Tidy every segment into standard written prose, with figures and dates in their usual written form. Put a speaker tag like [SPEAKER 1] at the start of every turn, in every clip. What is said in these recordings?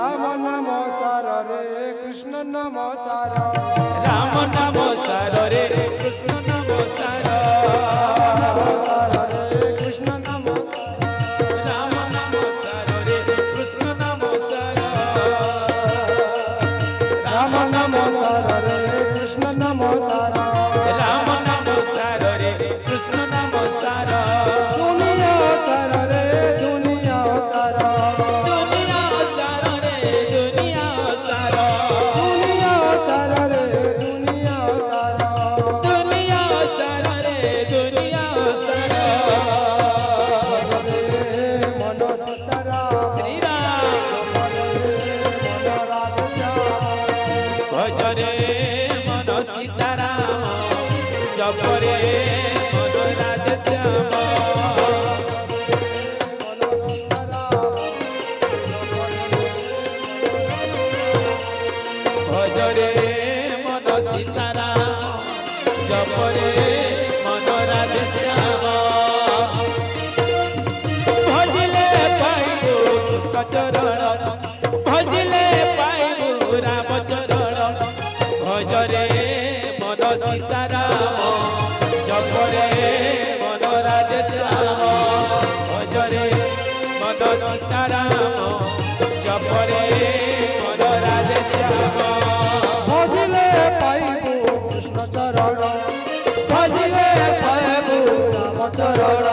[SPEAKER 1] राम नमो सार रे कृष्ण नमो सार
[SPEAKER 2] राम नमो सार रे कृष्ण नमो सार
[SPEAKER 1] रे कृष्ण नमो
[SPEAKER 2] राम नमो सार रे कृष्ण नमो सार
[SPEAKER 1] राम नमो सार रे कृष्ण नमो सार
[SPEAKER 2] राम नमो सार रे कृष्ण नमो सार
[SPEAKER 1] दुनिया सार रे दुनिया सार
[SPEAKER 2] दुनिया सार रे दुनिया सार
[SPEAKER 1] दुनिया सार रे दुनिया सार
[SPEAKER 2] दुनिया सार रे दुनिया सार
[SPEAKER 1] रे मनो सीतारा
[SPEAKER 2] श्री राम भज रे मन सीताराम जप रे मन राधे श्याम भज रे मन सीताराम जप रे मन राधे श्याम भजिले पाइबु चरण भजिले पाइबु राम चरण भज रे मन सीताराम जप रे मन राधे श्याम भज रे मन सीताराम जप रे मन राधे श्याम
[SPEAKER 1] भजिले पाइबु कृष्ण चरण
[SPEAKER 2] भजिले पाइबु
[SPEAKER 1] राम चरण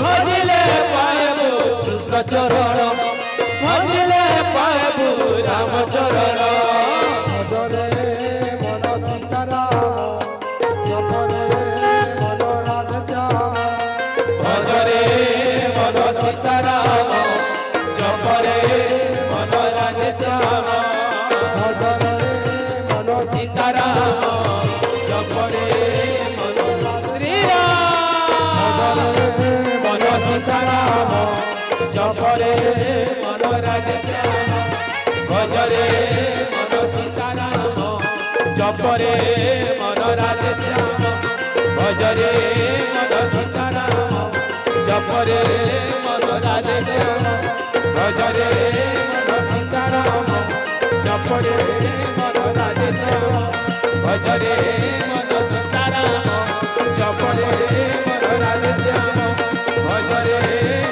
[SPEAKER 2] भजिले पाइबु कृष्ण चरण भजिले पाइबु राम चरण
[SPEAKER 1] भजरे मन सीताराम जपरे मन राधे श्याम
[SPEAKER 2] भज रे मन सीताराम जप रे मन राधे श्याम
[SPEAKER 1] भजरे मन
[SPEAKER 2] सीताराम जप रे मन श्री राम मन सीताराम जप रे मन राधे श्याम भज रे मन सीताराम जप रे मन राधे श्याम भज रे मन सीताराम जप रे मन राधे श्याम भज रे मन सीताराम जप रे मन राधे श्याम भज रे मन सीताराम जप रे मन राधे श्याम भज रे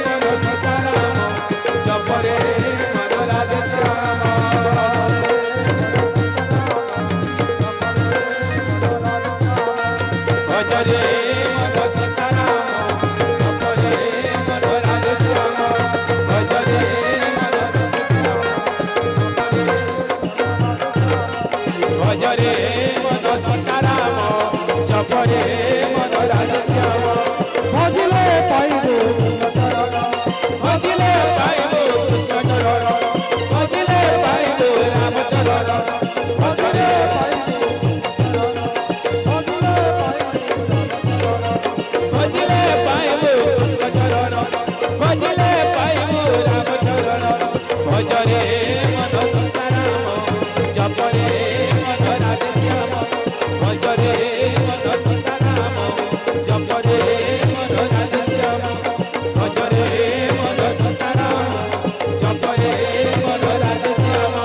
[SPEAKER 2] मन सीताराम जप रे मन राधे श्याम भज रे मन सीताराम जप रे मन राधे श्याम भज रे मन भज रे मन सीताराम जप रे मन राधे श्याम
[SPEAKER 1] भजिले पाइबु कृष्ण चरण
[SPEAKER 2] भजिले पाइबु कृष्ण चरण भजिले पाइबु राम चरण भज रे भजिले पाइबु कृष्ण चरण भजिले पाइबु राम चरण भज रे मन सीताराम जप रे मन राधे श्याम भज रे मन सीताराम जप रे मन राधे श्याम भज रे मन सीताराम जप रे मन राधे श्याम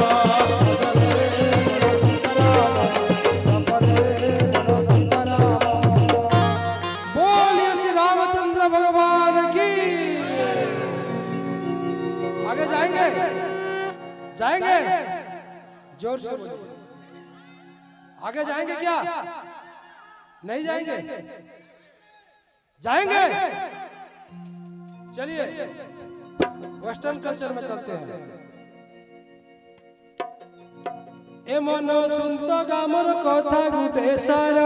[SPEAKER 1] बोलिए श्री रामचंद्र भगवान की। आगे जाएंगे जाएंगे जोर से बोलिए। आगे जाएंगे क्या नहीं जाएंगे जाएंगे चलिए वेस्टर्न कल्चर में चलते हैं। ए मन सुनत गामर कथा गुटे सार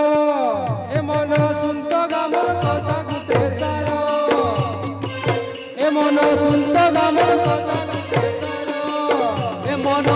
[SPEAKER 1] ए मन सुनत गामर कथा गुटे सार ए मन सुनत गामर कथा गुटे सार ए मन